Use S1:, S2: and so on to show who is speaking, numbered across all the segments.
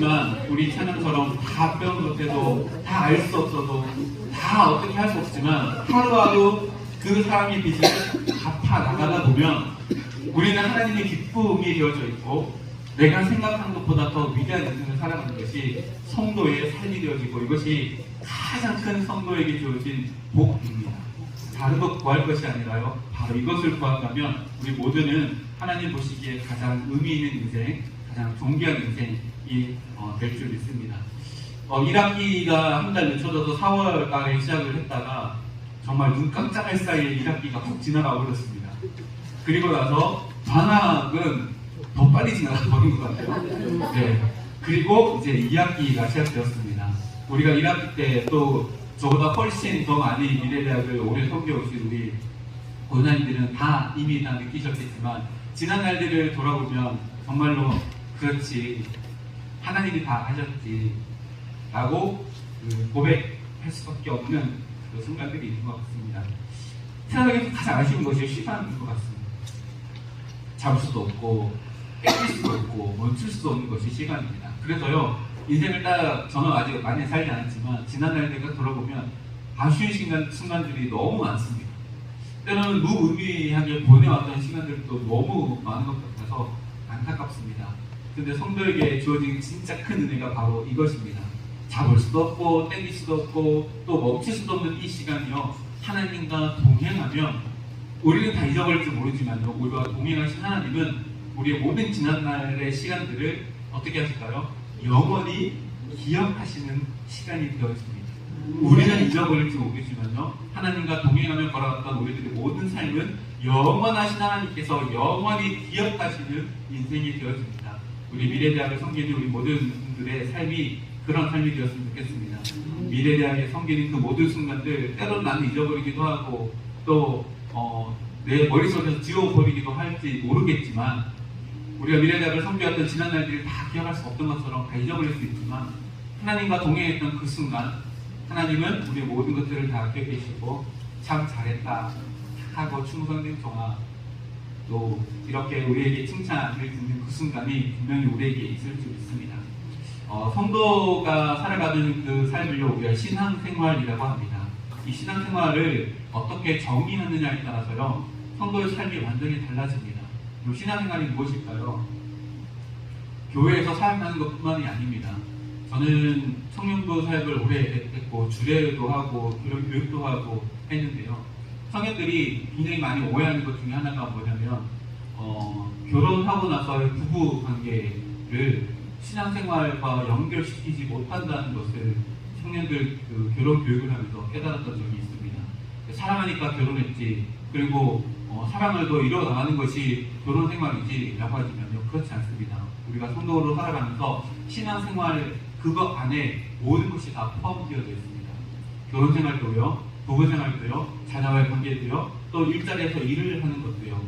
S1: 그렇지만 우리 찬양처럼 다 배운 못해도 다 알 수 없어도 다 어떻게 할 수 없지만 하루하루 그 사람의 빚을 갚아 나가다 보면 우리는 하나님의 기쁨이 되어져 있고 내가 생각한 것보다 더 위대한 인생을 살아가는 것이 성도의 삶이 되어지고 이것이 가장 큰 성도에게 주어진 복입니다. 다른 것 구할 것이 아니라요. 바로 이것을 구한다면 우리 모두는 하나님 보시기에 가장 의미 있는 인생, 가장 존귀한 인생이 될 줄 믿습니다. 1학기가 한 달 늦춰져서 4월 달에 시작을 했다가 정말 눈 깜짝할 사이에 1학기가 훅 지나가 버렸습니다. 그리고 나서 방학은 더 빨리 지나가 버린 것 같아요. 네. 그리고 이제 2학기가 시작되었습니다. 우리가 1학기 때 또 저보다 훨씬 더 많이 미래대학을 오래 섬겨오신 우리 권사님들은 다 이미 다 느끼셨겠지만 지난 날들을 돌아보면 정말로 그렇지 하나님이 다 하셨지 라고 고백할 수밖에 없는 그 순간들이 있는 것 같습니다. 세상에서 가장 아쉬운 것이 시간인 것 같습니다. 잡을 수도 없고 뺏길 수도 없고 멈출 수도 없는 것이 시간입니다. 그래서요 인생을 딱 저는 아직 많이 살지 않았지만 지난 날들을 돌아보면 아쉬운 순간들이 너무 많습니다. 때로는 무의미하게 보내왔던 시간들도 너무 많은 것 같아서 안타깝습니다. 근데 성도에게 주어진 진짜 큰 은혜가 바로 이것입니다. 잡을 수도 없고 땡길 수도 없고 또 멈출 수도 없는 이 시간이요 하나님과 동행하면 우리는 다 잊어버릴지 모르지만요 우리와 동행하신 하나님은 우리의 모든 지난날의 시간들을 어떻게 하실까요? 영원히 기억하시는 시간이 되어집니다. 우리는 잊어버릴지 모르지만요 하나님과 동행하며 걸어갔던 우리들의 모든 삶은 영원하신 하나님께서 영원히 기억하시는 인생이 되어집니다. 우리 미래대학을 섬기는 우리 모든 분들의 삶이 그런 삶이 되었으면 좋겠습니다. 미래대학에 섬기는 그 모든 순간들 때로는 나는 잊어버리기도 하고 또 내 머릿속에서 지워버리기도 할지 모르겠지만 우리가 미래대학을 섬겨왔던 지난 날들을 다 기억할 수 없던 것처럼 다 잊어버릴 수 있지만 하나님과 동행했던 그 순간 하나님은 우리의 모든 것들을 다 기억해 주시고 참 잘했다 하고 충성된 종아 또 이렇게 우리에게 칭찬을 듣는 그 순간이 분명히 우리에게 있을 줄 믿습니다. 성도가 살아가는 그 삶을요 우리가 신앙생활이라고 합니다. 이 신앙생활을 어떻게 정의하느냐에 따라서요 성도의 삶이 완전히 달라집니다. 이 신앙생활이 무엇일까요? 교회에서 사역하는 것뿐만이 아닙니다. 저는 청년부 사역을 오래 했고 주례도 하고 그런 교육도 하고 했는데요. 청년들이 굉장히 많이 오해하는 것 중에 하나가 뭐냐면 결혼하고 나서의 부부 관계를 신앙생활과 연결시키지 못한다는 것을 청년들 그 결혼 교육을 하면서 깨달았던 적이 있습니다. 사랑하니까 결혼했지 그리고 사랑을 더 이뤄나가는 것이 결혼생활이지 라고 하지만요 그렇지 않습니다. 우리가 성도로 살아가면서 신앙생활 그것 안에 모든 것이 다 포함되어져 있습니다. 결혼생활도요 부부생활도요 자녀와의 관계도요 또 일자리에서 일을 하는 것도요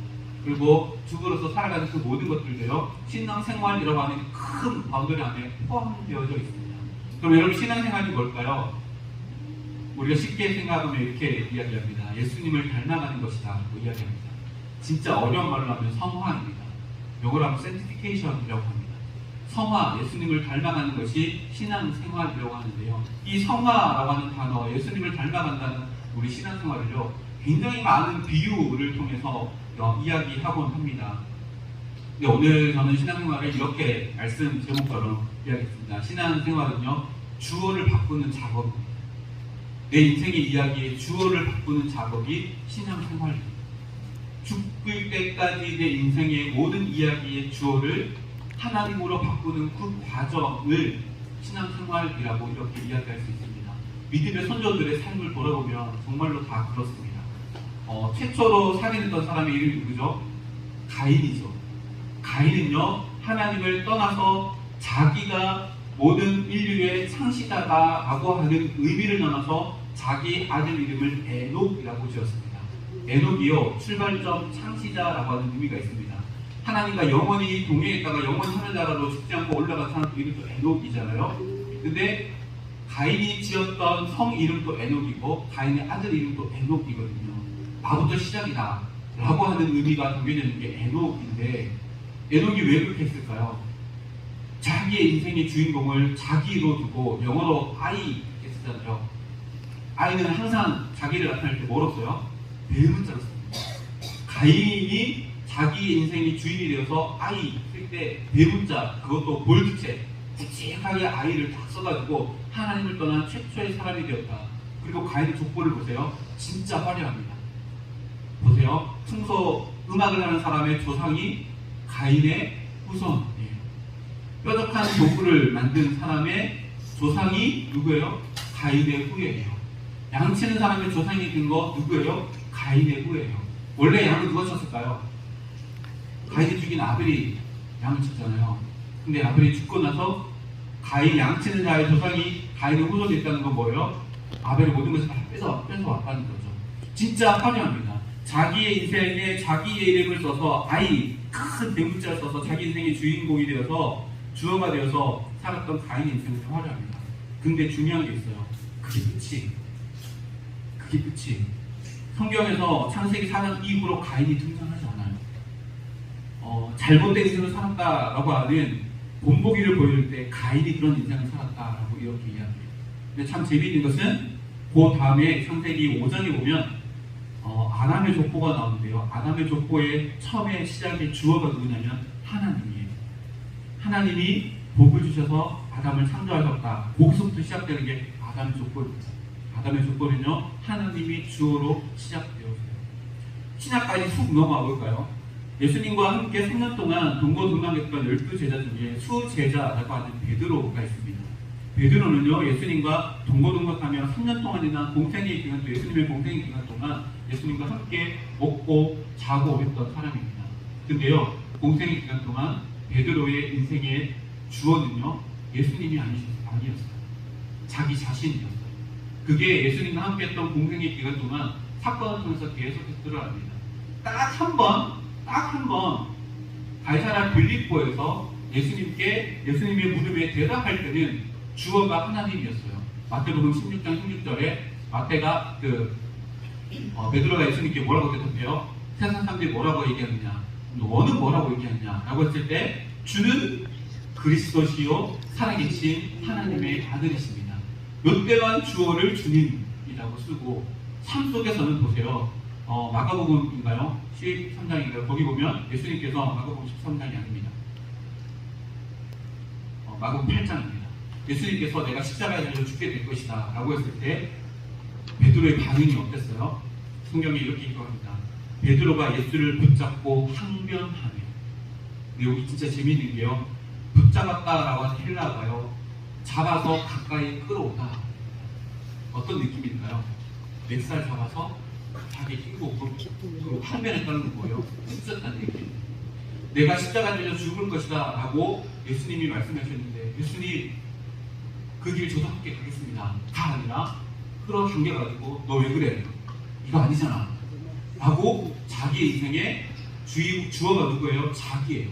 S1: 그리고 주부로서 살아가는 그 모든 것들도요 신앙생활이라고 하는 큰 바운더리 안에 포함되어져 있습니다. 그럼 여러분 신앙생활이 뭘까요? 우리가 쉽게 생각하면 이렇게 이야기합니다. 예수님을 닮아가는 것이다 라고 이야기합니다. 진짜 어려운 말로 하면 성화입니다. 이걸 하면 sanctification이라고 합니다. 성화, 예수님을 닮아가는 것이 신앙생활이라고 하는데요. 이 성화라고 하는 단어, 예수님을 닮아간다는 우리 신앙생활을요 굉장히 많은 비유를 통해서 이야기하곤 합니다. 근데 오늘 저는 신앙생활을 이렇게 말씀 제목처럼 이야기했습니다. 신앙생활은요 주어를 바꾸는 작업입니다. 내 인생의 이야기에 주어를 바꾸는 작업이 신앙생활입니다. 죽을 때까지 내 인생의 모든 이야기의 주어를 하나님으로 바꾸는 그 과정을 신앙생활이라고 이렇게 이야기할 수 있습니다. 믿음의 선조들의 삶을 돌아보면 정말로 다 그렇습니다. 최초로 살인했던 사람의 이름이 누구죠? 가인이죠. 가인은요 하나님을 떠나서 자기가 모든 인류의 창시자다라고 하는 의미를 넘어서 자기 아들 이름을 에녹이라고 지었습니다. 에녹이요 출발점 창시자라고 하는 의미가 있습니다. 하나님과 영원히 동행했다가 영원히 하늘나라로 죽지 않고 올라간 사람 이름도 에녹이잖아요. 근데 가인이 지었던 성 이름도 에녹이고 가인의 아들 이름도 에녹이거든요. 나부터 시작이다 라고 하는 의미가 담겨져 있는 게 에녹인데 에녹이 왜 그렇게 했을까요? 자기의 인생의 주인공을 자기로 두고 영어로 I 이렇게 쓰잖아요. I는 항상 자기를 나타낼 때 뭐로 써요? 대문자로 씁니다. 가인이 자기의 인생의 주인이 되어서 I 쓸 때 대문자, 그것도 볼드체, 굵직하게 I를 딱 써가지고 하나님을 떠난 최초의 사람이 되었다. 그리고 가인의 족보를 보세요. 진짜 화려합니다. 보세요. 평소 음악을 하는 사람의 조상이 가인의 후손이에요. 뾰족한 도구를 만든 사람의 조상이 누구예요? 가인의 후예예요. 양 치는 사람의 조상이 된 거 누구예요? 가인의 후예예요. 원래 양을 누가 쳤을까요? 가인이 죽인 아벨이 양을 쳤잖아요. 근데 아벨이 죽고 나서 가인 양 치는 자의 조상이 가인의 후손이 있다는 건 뭐예요? 아벨의 모든 것을 다 뺏어왔다는 거죠. 진짜 화려합니다. 자기의 인생에 자기의 이름을 써서 큰 대문자를 써서 자기 인생의 주인공이 되어서 주어가 되어서 살았던 가인의 인생은 화려합니다. 근데 중요한 게 있어요. 그게 끝이. 성경에서 창세기 4장 이후로 가인이 등장하지 않아요. 잘못된 인생을 살았다라고 하는 본보기를 보여줄 때 가인이 그런 인생을 살았다라고 이렇게 이야기해요. 근데 참 재미있는 것은 그 다음에 창세기 5장에 보면 아담의 족보가 나오는데요. 아담의 족보의 처음에 시작의 주어가 누구냐면 하나님이에요. 하나님이 복을 주셔서 아담을 창조하셨다. 거기서부터 시작되는 게 아담의 족보입니다. 아담의 족보는요, 하나님이 주어로 시작되었어요. 신약까지 훅 넘어가 볼까요? 예수님과 함께 3년 동안 동고동락했던 12제자 중에 수제자라고 하는 베드로가 있습니다. 베드로는요, 예수님과 동고동락하며 3년 동안이나 공생의 기간 동안, 예수님의 공생의 기간 동안 예수님과 함께 먹고 자고 했던 사람입니다. 근데요, 공생의 기간 동안 베드로의 인생의 주어는요, 예수님이 아니었어요. 자기 자신이었어요. 그게 예수님과 함께 했던 공생의 기간 동안 사건을 통해서 계속해서 드러납니다. 딱 한 번 가이사랴 빌립보에서 예수님의 물음에 대답할 때는 주어가 하나님이었어요. 마태복음 16장 16절에 마태가 베드로가 예수님께 뭐라고 대답해요? 세상 사람들이 뭐라고 얘기하느냐? 너는 뭐라고 얘기하느냐? 라고 했을 때 주는 그리스도시요 살아계신 하나님의 아들이십니다. 롯데만 주어를 주님이라고 쓰고 삶 속에서는 보세요. 마가복음인가요? 13장인가요? 거기 보면 예수님께서 마가복음 13장이 아닙니다. 마가복음 8장입니다. 예수님께서 내가 십자가에 달려 죽게 될 것이다 라고 했을 때 베드로의 반응이 어땠어요? 성경이 이렇게 기록합니다. 베드로가 예수를 붙잡고 항변하네. 근데 여기 진짜 재미있는 게요, 붙잡았다라고 하는 헬라어가요, 잡아서 가까이 끌어오다. 어떤 느낌일까요? 멱살 잡아서 자기 힘고 항변했다는 거예요. 쓰셨다는 얘기. 내가 십자가에 달려 죽을 것이다 라고 예수님이 말씀하셨는데, 예수님 그 길 저도 함께 가겠습니다. 다 아니라 끌어당겨가지고 너 왜 그래? 이거 아니잖아 라고 자기의 인생의 주어가 누구예요? 자기예요.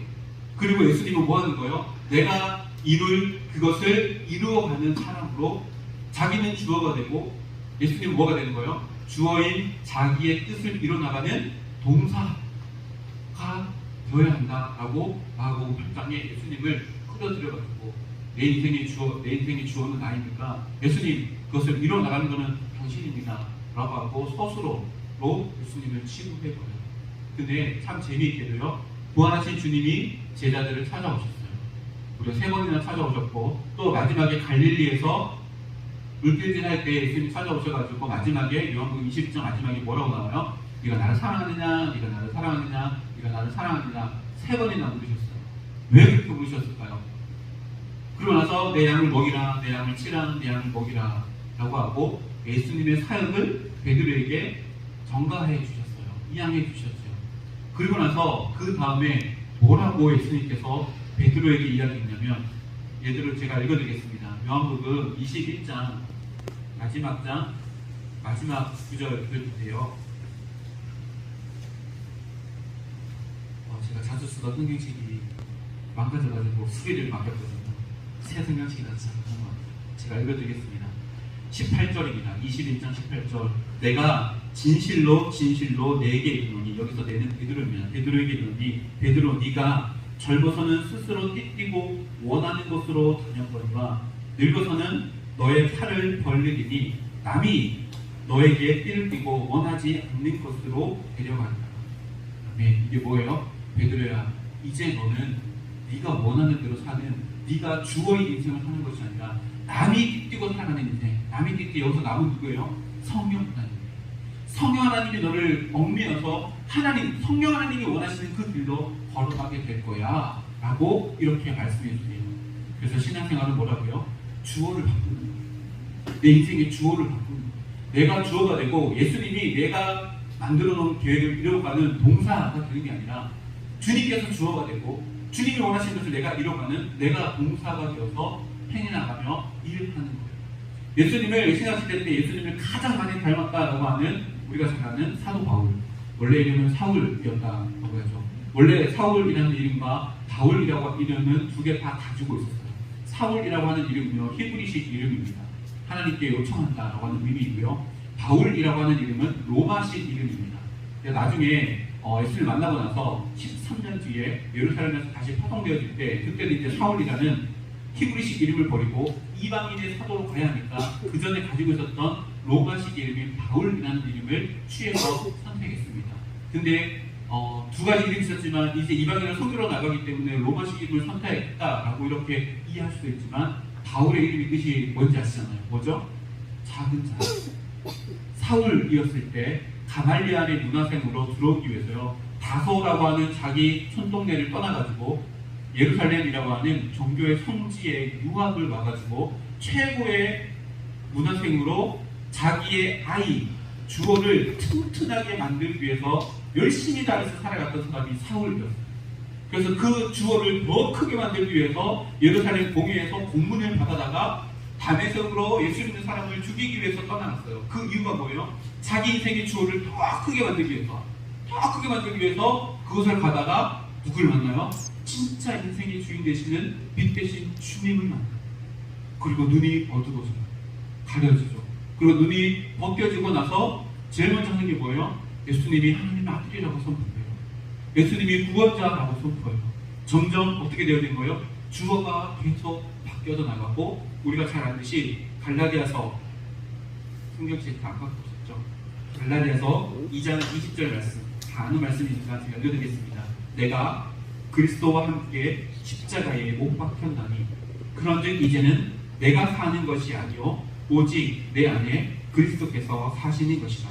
S1: 그리고 예수님은 뭐 하는 거예요? 내가 이룰 그것을 이루어가는 사람으로 자기는 주어가 되고 예수님은 뭐가 되는 거예요? 주어인 자기의 뜻을 이뤄나가는 동사가 되어야 한다라고 마가복음 8장에 예수님을 끌어들여가지고 내 인생의 주어는 아니니까 예수님 그것을 이뤄나가는 것은 당신입니다 라고 하고 스스로로 예수님을 취급해버려요. 근데 참 재미있게도요, 부활하신 주님이 제자들을 찾아오셨어요. 무려 3번이나 찾아오셨고, 또 마지막에 갈릴리에서 물길질 할 때 예수님이 찾아오셔가지고 마지막에 요한복음 20장 마지막에 뭐라고 나와요? 네가 나를 사랑하느냐? 네가 나를 사랑하느냐? 네가 나를 사랑하느냐? 3번이나 물으셨어요. 왜 그렇게 물으셨을까요? 그러고 나서 내 양을 먹이라, 내 양을 치라, 내 양을 먹이라 라고 하고 예수님의 사역을 베드로에게 전가해 주셨어요. 이양해 주셨어요. 그리고 나서 그 다음에 뭐라고 예수님께서 베드로에게 이야기했냐면, 예를 제가 읽어드리겠습니다. 요한복음 21장 마지막 구절 읽어주세요. 제가 자주 쓰던 성경책이 망가져가지고 수리를 맡겼거든요. 새 성경책이 나지 않은 것 같아요. 제가 읽어드리겠습니다. 18절입니다. 21장 18절. 내가 진실로 내게 이르노니, 여기서 내는 베드로입니다. 베드로에게 이르노니 베드로 네가 젊어서는 스스로 띠뛰고 원하는 곳으로 다녔거니와 늙어서는 너의 팔을 벌리리니 남이 너에게 띠를 띠고 원하지 않는 곳으로 데려간다. 네, 이게 뭐예요? 베드로야, 이제 너는 네가 원하는 대로 사는, 네가 주어의 인생을 사는 것이 아니라 남이 띠뛰고 살아가는 인생. 남이 띠띠, 여기서 남은 누구예요? 성령 하나님. 성령 하나님이 너를 얽매여서 하나님, 성령 하나님이 원하시는 그 길로 걸어가게 될 거야 라고 이렇게 말씀해 주세요. 그래서 신앙생활은 뭐라고요? 주어를 바꾸는 거예요. 내 인생의 주어를 바꾸는 거예요. 내가 주어가 되고 예수님이 내가 만들어 놓은 계획을 이루어가는 동사가 되는 게 아니라 주님께서 주어가 되고 주님이 원하시는 것을 내가 이뤄가는 내가 동사가 되어서 행해나가며 일을 하는 거예요. 예수님을 신학시대 때 예수님을 가장 많이 닮았다라고 하는 우리가 잘 아는 사도 바울. 원래 이름은 사울이었다고 하죠. 원래 사울이라는 이름과 바울이라고 이름은 두 개 다 가지고 있었어요. 사울이라고 하는 이름은요, 히브리식 이름입니다. 하나님께 요청한다라고 하는 의미이고요. 바울이라고 하는 이름은 로마식 이름입니다. 나중에 예수를 만나고 나서 13년 뒤에 예루살렘에서 다시 파송되어질 때, 그때는 이제 사울이라는 히브리식 이름을 버리고 이방인의 사도로 가야 하니까 그 전에 가지고 있었던 로마식 이름인 바울이라는 이름을 취해서 선택했습니다. 근데 두 가지 이름이 있었지만 이제 이방인을 선교로 나가기 때문에 로마식 이름을 선택했다라고 이렇게 이해할 수도 있지만, 바울의 이름의 뜻이 뭔지 아시잖아요. 뭐죠? 작은 자. 사울이었을 때 가말리알의 문화생으로 들어오기 위해서요, 다소라고 하는 자기 촌동네를 떠나가지고 예루살렘이라고 하는 종교의 성지에 유학을 와가지고 최고의 문화생으로 자기의 아이 주어를 튼튼하게 만들기 위해서 열심히 다해서 살아갔던 사람이 사울이었어요. 그래서 그 주어를 더 크게 만들기 위해서 예루살렘 공회에서 공문을 받아다가 다메섹으로 예수 믿는 사람을 죽이기 위해서 떠나갔어요. 그 이유가 뭐예요? 자기 인생의 주어를 더 크게 만들기 위해서, 더 크게 만들기 위해서 그것을 가다가 누굴 만나요? 진짜 인생의 주인 되시는 빛 대신 주님을 만나요. 그리고 눈이 어두워져요. 가려지죠. 그리고 눈이 벗겨지고 나서 제일 먼저 하는 게 뭐예요? 예수님이 하나님의 아들이라고 선포해요. 예수님이 구원자라고 선포해요. 점점 어떻게 되어 된 거예요? 주어가 계속 바뀌어져 나가고, 우리가 잘 알듯이 갈라디아서, 성경책 다 갖고 오셨죠? 갈라디아서 2장 20절 말씀, 다 아는 말씀이니까 제가 읽어드리겠습니다. 내가 그리스도와 함께 십자가에 못 박혔나니 그런즉 이제는 내가 사는 것이 아니요 오직 내 안에 그리스도께서 사시는 것이라.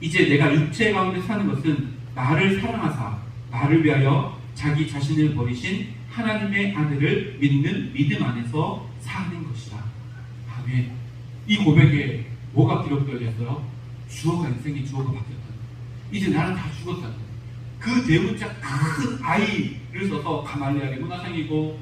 S1: 이제 내가 육체 가운데 사는 것은 나를 사랑하사 나를 위하여 자기 자신을 버리신 하나님의 아들을 믿는 믿음 안에서 사는 것이라. 아멘. 이 고백에 뭐가 기록되어 있어요? 주어가, 인생의 주어가 바뀌었다. 이제 나는 다 죽었다. 그 대문자 큰 아이를 써서 가말리알의 문화생이고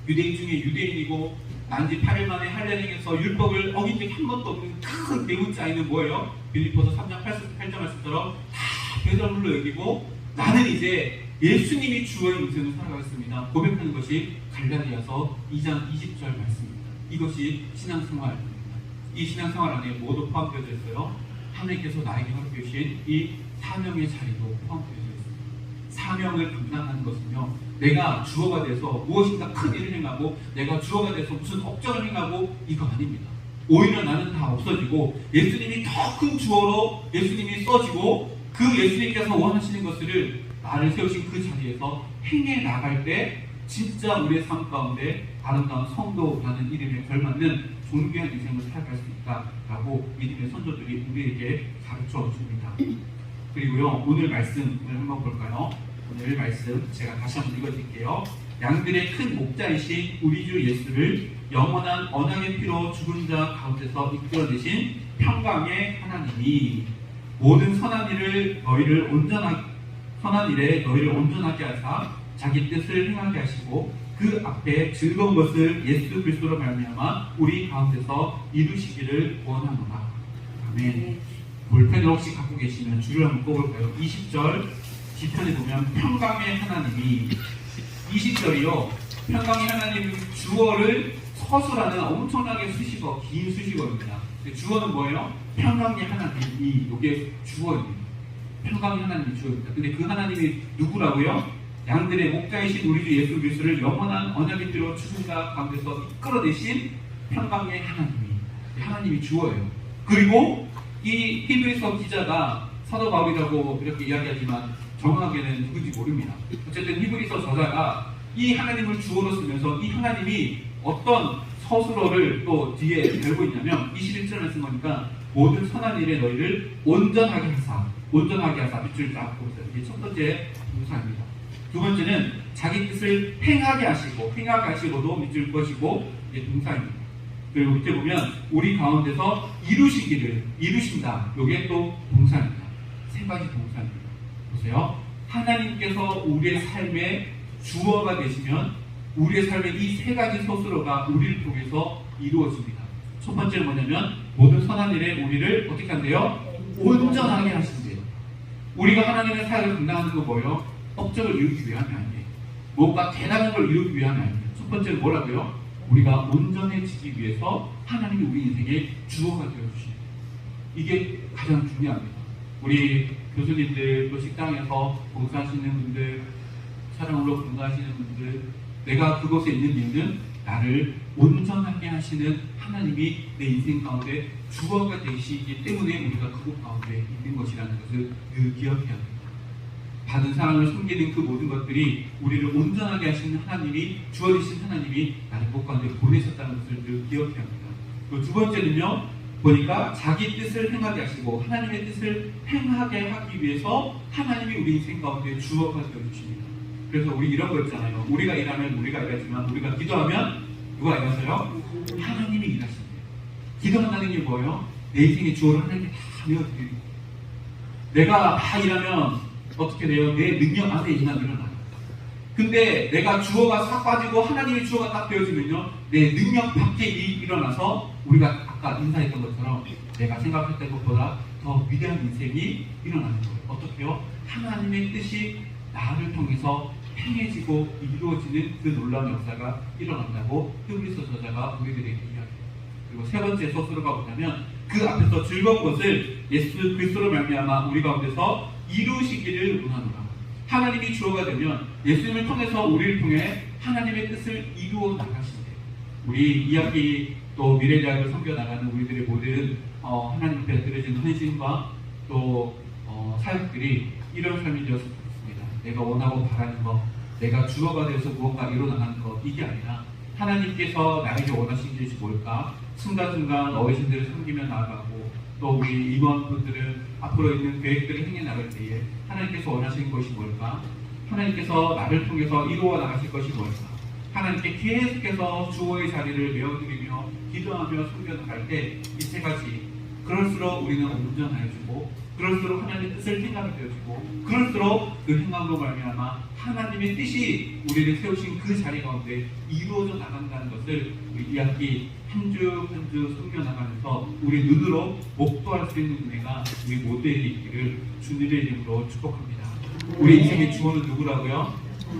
S1: 유대인 중에 유대인이고 난지 8일 만에 할례행에서 율법을 어긴 적이 한 번도 없는 큰 대문자 아이는 뭐예요? 빌립보서 3장 8절 말씀처럼 다 배설물로 여기고 나는 이제 예수님이 주어의 인생을 살아가겠습니다. 고백하는 것이 갈라디아서 2장 20절 말씀입니다. 이것이 신앙생활입니다. 이 신앙생활 안에 모두 포함되어 있어요. 하나님께서 나에게 허락해주신 이 사명의 자리도 포함되어 있습니다. 사명을 감당하는 것은요, 내가 주어가 돼서 무엇인가 큰 일을 행하고 내가 주어가 돼서 무슨 업적을 행하고 이거 아닙니다. 오히려 나는 다 없어지고 예수님이 더 큰 주어로 예수님이 써지고 그 예수님께서 원하시는 것을 나를 세우신 그 자리에서 행해 나갈 때 진짜 우리의 삶 가운데 아름다운 성도라는 이름에 걸맞는 존귀한 인생을 살아갈 수 있다라고 믿음의 선조들이 우리에게 가르쳐 줍니다. 그리고요, 오늘 말씀을 한번 볼까요? 오늘 말씀 제가 다시 한번 읽어드릴게요. 양들의 큰 목자이신 우리 주 예수를 영원한 언약의 피로 죽은 자 가운데서 이끌어내신 평강의 하나님이 모든 선한 일에 너희를 온전하게 하사 자기 뜻을 행하게 하시고 그 앞에 즐거운 것을 예수 그리스도로 말미암아 우리 가운데서 이루시기를 원하노라. 아멘. 볼펜을 혹시 갖고 계시면 줄을 한번 뽑을까요? 20절 뒤편에 보면 평강의 하나님이, 20절이요, 평강의 하나님 주어를 서술하는 엄청나게 수식어, 긴 수식어입니다. 주어는 뭐예요? 평강의 하나님이, 이게 주어입니다. 평강의 하나님이 주어입니다. 근데 그 하나님이 누구라고요? 양들의 목자이신 우리 주 예수 그리스도를 영원한 언약의 띠로 추승자 가운데서 이끌어내신 평강의 하나님이 주어예요. 그리고 이 히브리서 기자가 사도 바울이라고 이렇게 이야기하지만 정확하게는 누군지 모릅니다. 어쨌든 히브리서 저자가 이 하나님을 주어로 쓰면서 이 하나님이 어떤 서술어를 또 뒤에 달고 있냐면 21절 말씀 보니까 모든 선한 일에 너희를 온전하게 하사 밑줄 딱 보세요. 이게 첫 번째 동사입니다. 두 번째는 자기 뜻을 행하게 하시고도 밑줄 것이고 이게 동사입니다. 그리고 밑에 보면 우리 가운데서 이루신다. 이게 또 동사입니다. 세 가지 동사입니다. 보세요. 하나님께서 우리의 삶의 주어가 되시면 우리의 삶의 이 세 가지 서술어가 우리를 통해서 이루어집니다. 첫 번째는 뭐냐면 모든 선한 일에 우리를 어떻게 한대요? 온전하게 하신대요. 우리가 하나님의 사역을 감당하는 건 뭐예요? 업적을 이루기 위함이 아니에요. 뭔가 대단한 걸 이루기 위함이 아니에요. 첫 번째는 뭐라고요? 우리가 온전해지기 위해서 하나님이 우리 인생의 주어가 되어주시는 이게 가장 중요합니다. 우리 교수님들, 또 식당에서 봉사하시는 분들, 사랑으로 봉사하시는 분들, 내가 그곳에 있는 이유는 나를 온전하게 하시는 하나님이 내 인생 가운데 주어가 되시기 때문에 우리가 그곳 가운데 있는 것이라는 것을 늘 기억해야 합니다. 받은 사랑을 숨기는 그 모든 것들이 우리를 온전하게 하시는 하나님이, 주어 되신 하나님이 나를 그 가운데 보내셨다는 것을 늘 기억해야 합니다. 그리고 두 번째는요, 보니까 자기 뜻을 행하게 하시고 하나님의 뜻을 행하게 하기 위해서 하나님이 우리 인생 가운데 주어가 되어주십니다. 그래서 우리 이런 거 있잖아요. 우리가 일하면 우리가 일하지만 우리가 기도하면 누가 일하세요? 하나님이 일하신대요. 기도한다는 게 뭐예요? 내 인생의 주어를 하나님께 다 내어드리는 거예요. 내가 다 일하면 어떻게 돼요? 내 능력 안에 일어나요. 근데 내가 주어가 싹 빠지고 하나님의 주어가 딱 되어지면요, 내 능력 밖에 일이 일어나서 우리가 아까 인사했던 것처럼 내가 생각했던 것보다 더 위대한 인생이 일어나는 거예요. 어떻게요? 하나님의 뜻이 나를 통해서 행해지고 이루어지는 그 놀라운 역사가 일어난다고 히브리서 저자가 우리들에게 이야기해요. 그리고 세 번째 서술어가 뭐냐면 그 앞에서 즐거운 것을 예수 그리스도로 말미암아 우리 가운데서 이루시기를 원하노라. 하나님이 주어가 되면 예수님을 통해서 우리를 통해 하나님의 뜻을 이루어 나가신대요. 우리 이야기 또 미래대학을 섬겨나가는 우리들의 모든 하나님 앞에 드려진 헌신과 또 사역들이 이런 삶이 되었으면 좋겠습니다. 내가 원하고 바라는 것, 내가 주어가 되어서 무언가 이루어나가는 것, 이게 아니라 하나님께서 나에게 원하신 것이 뭘까? 순간순간 어르신들을 섬기며 나아가고 또 우리 임원분들은 앞으로 있는 계획들을 행해 나갈 때에 하나님께서 원하시는 것이 뭘까? 하나님께서 나를 통해서 이루어 나가실 것이 뭘까? 하나님께 계속해서 주어의 자리를 메워드리며 기도하며 섬겨나갈 때 이 세 가지, 그럴수록 우리는 온전해지고 그럴수록 하나님의 뜻을 행하게 되어지고 그럴수록 그 행함으로 말미암아 하나님의 뜻이 우리를 세우신 그 자리 가운데 이루어져 나간다는 것을 우리 이 학기 한 주 한 주 섬겨나가면서 우리 눈으로 목도할 수 있는 은혜가 우리 모두에게 있기를 주님의 이름으로 축복합니다. 우리 인생의 주어는 누구라고요?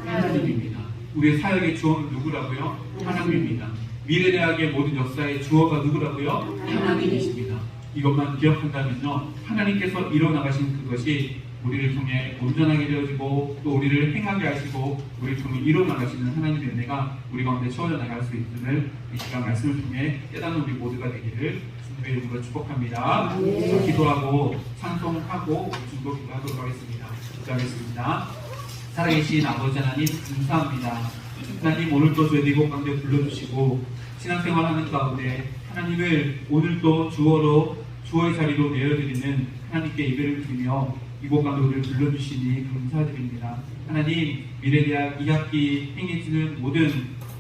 S1: 하나님입니다. 우리의 사역의 주어는 누구라고요? 하나님입니다. 미래대학의 모든 역사의 주어가 누구라고요? 하나님이십니다. 이것만 기억한다면요, 하나님께서 이뤄나가신 그것이 우리를 통해 온전하게 되어지고 또 우리를 행하게 하시고 우리를 통해 이뤄나가시는 하나님의 은혜가 우리 가운데 채워져 나갈 수 있음을 이 시간 말씀을 통해 깨닫는 우리 모두가 되기를 주님의 이름으로 축복합니다. 기도하고 찬송하고 중보 기도하도록 하겠습니다. 기도하겠습니다. 살아계신 아버지 하나님 감사합니다. 하나님 오늘도 저희 이곳 가운데 불러주시고 신앙생활하는 가운데 하나님을 오늘도 주어의 자리로 내어드리는 하나님께 예배를 드리며 이곳 가운데 우리를 불러주시니 감사드립니다. 하나님 미래대학 2학기 행해지는 모든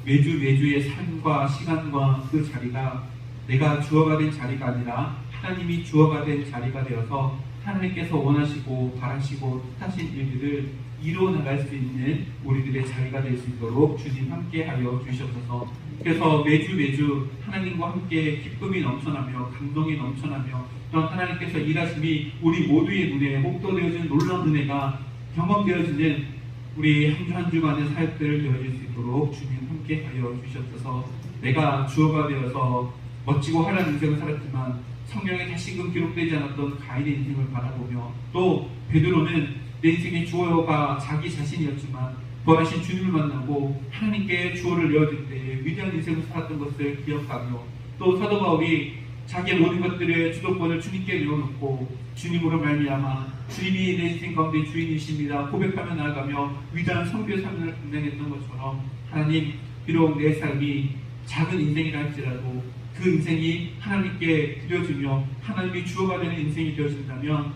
S1: 매주의 삶과 시간과 그 자리가 내가 주어가 된 자리가 아니라 하나님이 주어가 된 자리가 되어서 하나님께서 원하시고 바라시고 뜻하신 일들을 이루어 나갈 수 있는 우리들의 자리가 될 수 있도록 주님 함께 하여 주시옵소서. 그래서 매주 하나님과 함께 기쁨이 넘쳐나며 감동이 넘쳐나며 또 하나님께서 일하심이 우리 모두의 눈에 목도되어지는 놀라운 은혜가 경험되어지는 우리 한 주 한 주간의 사역들을 되어질 수 있도록 주님 함께 하여 주시옵소서. 내가 주어가 되어서 멋지고 화려한 인생을 살았지만 성경에 다시금 기록되지 않았던 가인의 인생을 바라보며 또 베드로는 내 인생의 주어가 자기 자신이었지만 부활하신 주님을 만나고 하나님께 주어를 내어줄 때 위대한 인생을 살았던 것을 기억하며 또 사도 바울이 자기의 모든 것들의 주도권을 주님께 내어놓고 주님으로 말미암아 주님이 내 인생 가운데 주인이십니다 고백하며 나아가며 위대한 선교의 삶을 감당했던 것처럼 하나님 비록 내 삶이 작은 인생이라 할지라도 그 인생이 하나님께 드려주며 하나님이 주어가 되는 인생이 되어진다면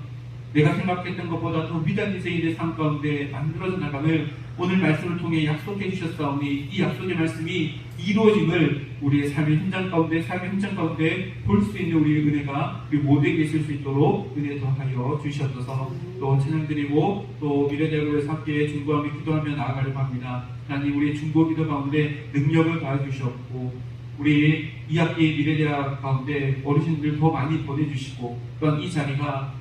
S1: 내가 생각했던 것보다 더 위대한 인생이 내 삶 가운데 만들어져 나감을 오늘 말씀을 통해 약속해 주셨사오니 이 약속의 말씀이 이루어짐을 우리의 삶의 현장 가운데 삶의 현장 가운데 볼 수 있는 우리의 은혜가 우리 모두에게 있을 수 있도록 은혜 더하여 주시옵소서. 또 찬양드리고 또 미래대학교에서 함께 중보하며 기도하며 나아가려고 합니다. 하나님 우리의 중보 기도 가운데 능력을 더해 주시옵고 우리 2학기 미래대학 가운데 어르신들 더 많이 보내주시고 또한 이 자리가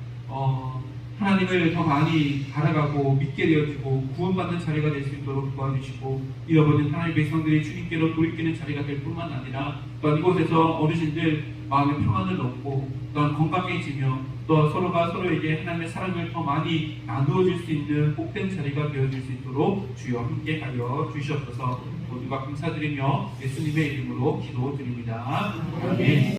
S1: 하나님을 더 많이 알아가고 믿게 되어지고 구원받는 자리가 될 수 있도록 도와주시고 잃어버린 하나님의 백성들이 주님께로 돌이키는 자리가 될 뿐만 아니라 또한 이곳에서 어르신들 마음의 평안을 얻고 또한 건강해지며 또 서로가 서로에게 하나님의 사랑을 더 많이 나누어줄 수 있는 복된 자리가 되어질 수 있도록 주여 함께하여 주시옵소서. 모두가 감사드리며 예수님의 이름으로 기도드립니다. 아멘.